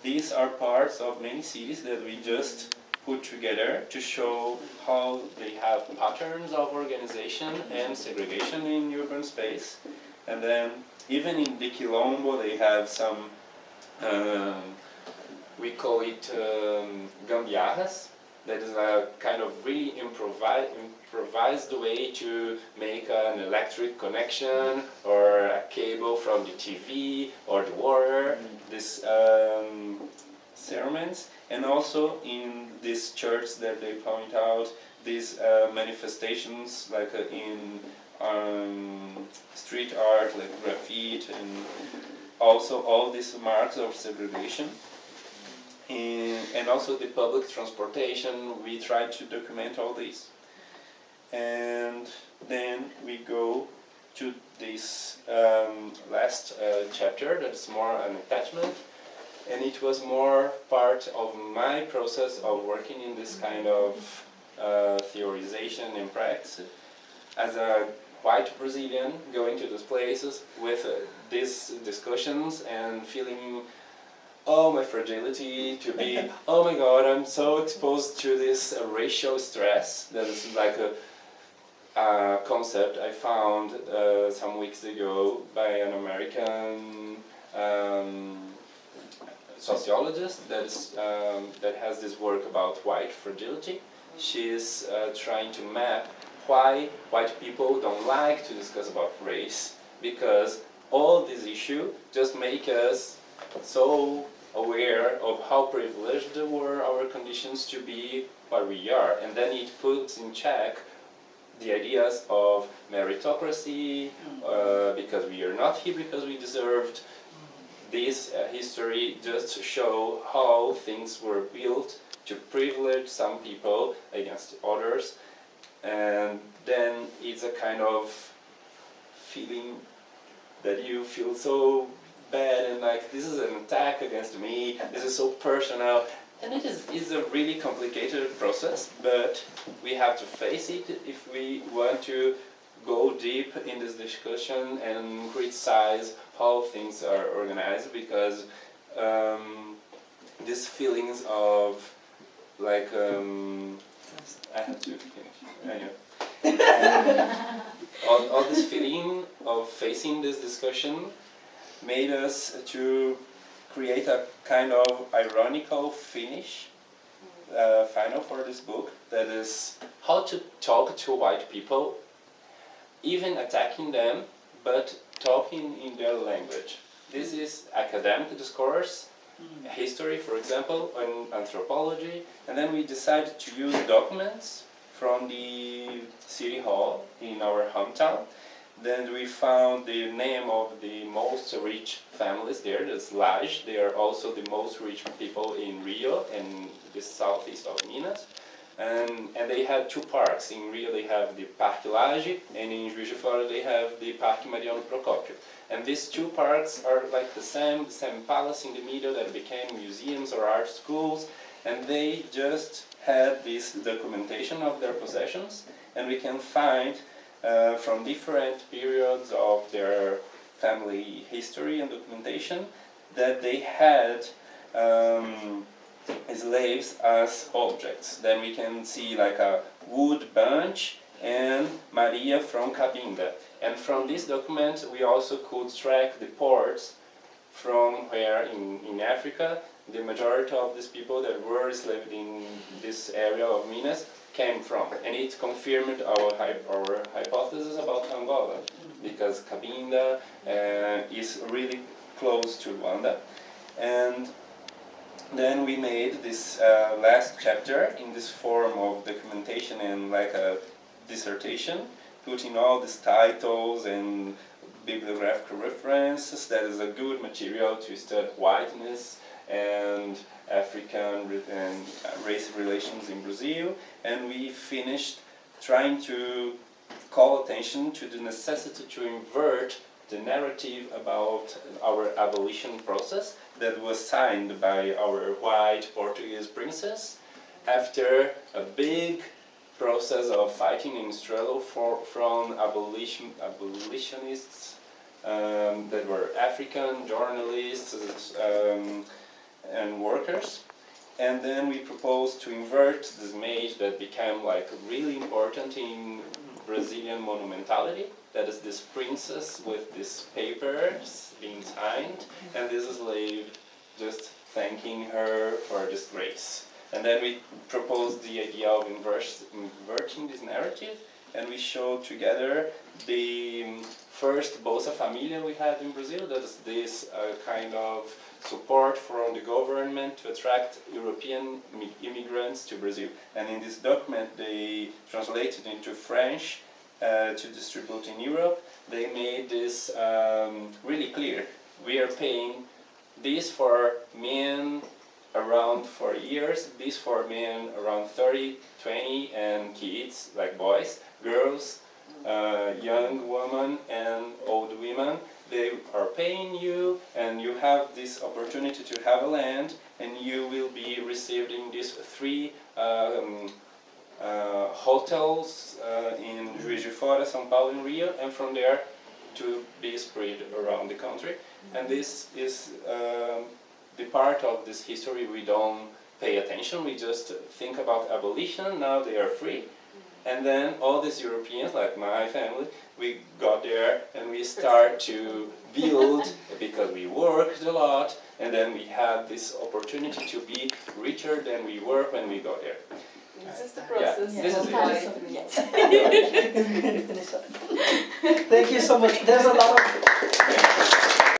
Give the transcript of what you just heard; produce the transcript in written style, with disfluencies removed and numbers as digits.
these are parts of many cities that we just put together to show how they have patterns of organization and segregation in urban space. And then even in the Quilombo they have some, we call it gambiarras. That is a kind of really improvised way to make an electric connection or a cable from the TV or the water. This ceremonies, and also in this church that they point out, these manifestations like in street art, like graffiti, and also all these marks of segregation. And also the public transportation, we try to document all this. And then we go to this last chapter that's more an attachment. And it was more part of my process of working in this kind of theorization and practice. As a white Brazilian, going to those places with these discussions and feeling, oh, my fragility, to be, oh my God, I'm so exposed to this racial stress. That is like a concept I found some weeks ago by an American sociologist that has this work about white fragility. She's trying to map why white people don't like to discuss about race, because all these issues just make us so aware of how privileged were our conditions to be what we are, and then it puts in check the ideas of meritocracy, because we are not here because we deserved. This history just show how things were built to privilege some people against others, and then it's a kind of feeling that you feel so bad and like this is an attack against me, this is so personal, and it's a really complicated process, but we have to face it if we want to go deep in this discussion and criticize how things are organized, because these feelings of like I have to finish. All this feeling of facing this discussion made us to create a kind of ironical finish, final for this book, that is how to talk to white people, even attacking them, but talking in their language. This is academic discourse, history, for example, and anthropology, and then we decided to use documents from the city hall in our hometown. Then we found the name of the most rich families there, that's Laje. They are also the most rich people in Rio and the southeast of Minas. And they had two parks. In Rio they have the Parque Laje, and in Juiz de Fora they have the Parque Mariano Procópio. And these two parks are like the same palace in the middle that became museums or art schools, and they just had this documentation of their possessions, and we can find from different periods of their family history and documentation that they had slaves as objects. Then we can see like a wood bench and Maria from Cabinda. And from this document we also could track the ports from where in Africa the majority of these people that were enslaved in this area of Minas came from. And it confirmed our hypothesis about Angola, because Cabinda is really close to Luanda. And then we made this last chapter in this form of documentation and like a dissertation, putting all these titles and bibliographical references. That is a good material to study whiteness and African and race relations in Brazil. And we finished trying to call attention to the necessity to invert the narrative about our abolition process that was signed by our white Portuguese princess after a big process of fighting and struggle from abolitionists that were African journalists, and workers. And then we proposed to invert this image that became like really important in Brazilian monumentality. That is this princess with these papers being signed, and this slave just thanking her for this grace. And then we proposed the idea of inverting this narrative, and we showed together the first Bolsa Familia we had in Brazil. That is this kind of support from the government to attract European immigrants to Brazil. And in this document, they translated into French to distribute in Europe. They made this really clear. We are paying this for men around 4 years, this for men around 30, 20, and kids, like boys, girls, young women, and old women. They are paying you, and you have this opportunity to have a land, and you will be receiving these 3 hotels in Juiz de Fora, São Paulo, and Rio, and from there to be spread around the country. And this is the part of this history we don't pay attention. We just think about abolition. Now they are free. And then all these Europeans, like my family, we got there and we start to build because we worked a lot, and then we had this opportunity to be richer than we were when we got there. This is the process. Yeah, this is it. Thank you so much. There's a lot of